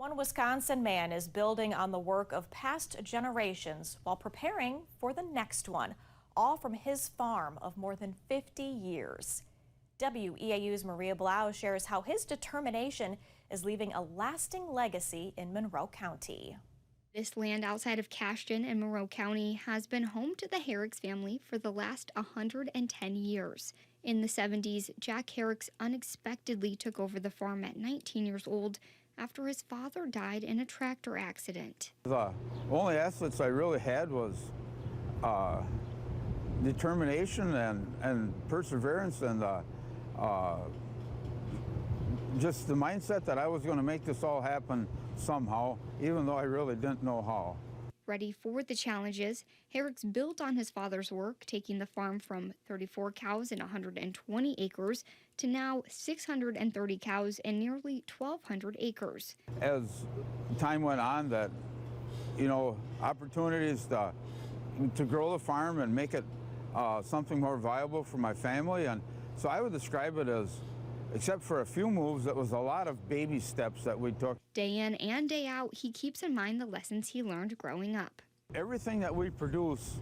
One Wisconsin man is building on the work of past generations while preparing for the next one, all from his farm of more than 50 years. WEAU's Maria Blau shares how his determination is leaving a lasting legacy in Monroe County. This land outside of Cashton in Monroe County has been home to the Herricks family for the last 110 years. In the 70s, Jack Herricks unexpectedly took over the farm at 19 years old after his father died in a tractor accident. The only assets I really had was determination and perseverance and just the mindset that I was going to make this all happen somehow, even though I really didn't know how. Ready for the challenges, Herricks built on his father's work, taking the farm from 34 cows and 120 acres to now 630 cows and nearly 1,200 acres. As time went on, that, opportunities to grow the farm and make it something more viable for my family. And so I would describe it as, except for a few moves, it was a lot of baby steps that we took. Day in and day out, he keeps in mind the lessons he learned growing up. Everything that we produce,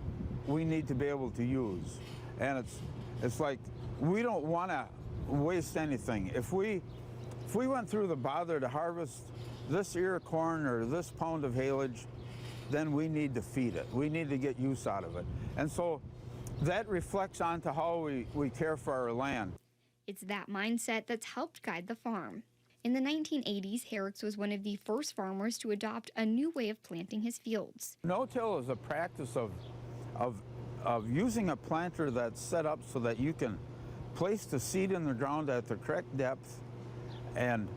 we need to be able to use. And it's like, we don't want to waste anything. If we went through the bother to harvest this ear of corn or this pound of haylage, then we need to feed it. We need to get use out of it. And so that reflects onto how we care for our land. It's that mindset that's helped guide the farm. In the 1980s, Herricks was one of the first farmers to adopt a new way of planting his fields. No-till is a practice of using a planter that's set up so that you can place the seed in the ground at the correct depth and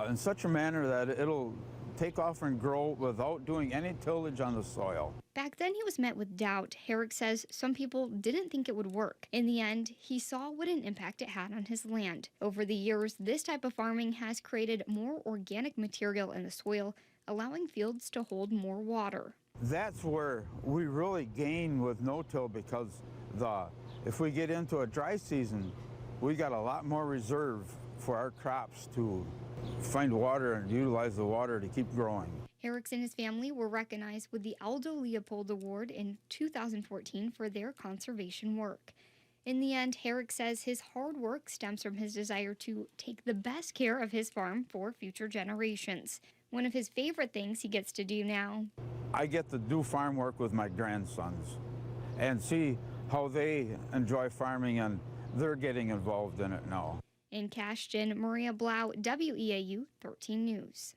in such a manner that it'll take off and grow without doing any tillage on the soil. Back then he was met with doubt. Herricks says some people didn't think it would work. In the end, he saw what an impact it had on his land. Over the years, this type of farming has created more organic material in the soil, allowing fields to hold more water. That's where we really gain with no-till, because if we get into a dry season, we got a lot more reserve for our crops to find water and utilize the water to keep growing. Herricks and his family were recognized with the Aldo Leopold Award in 2014 for their conservation work. In the end, Herricks says his hard work stems from his desire to take the best care of his farm for future generations. One of his favorite things he gets to do now. I get to do farm work with my grandsons and see how they enjoy farming, and they're getting involved in it now. In Cashton, Maria Blau, WEAU 13 News.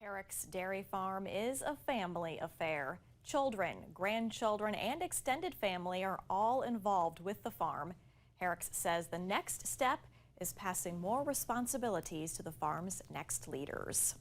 Herricks Dairy Farm is a family affair. Children, grandchildren, and extended family are all involved with the farm. Herricks says the next step is passing more responsibilities to the farm's next leaders.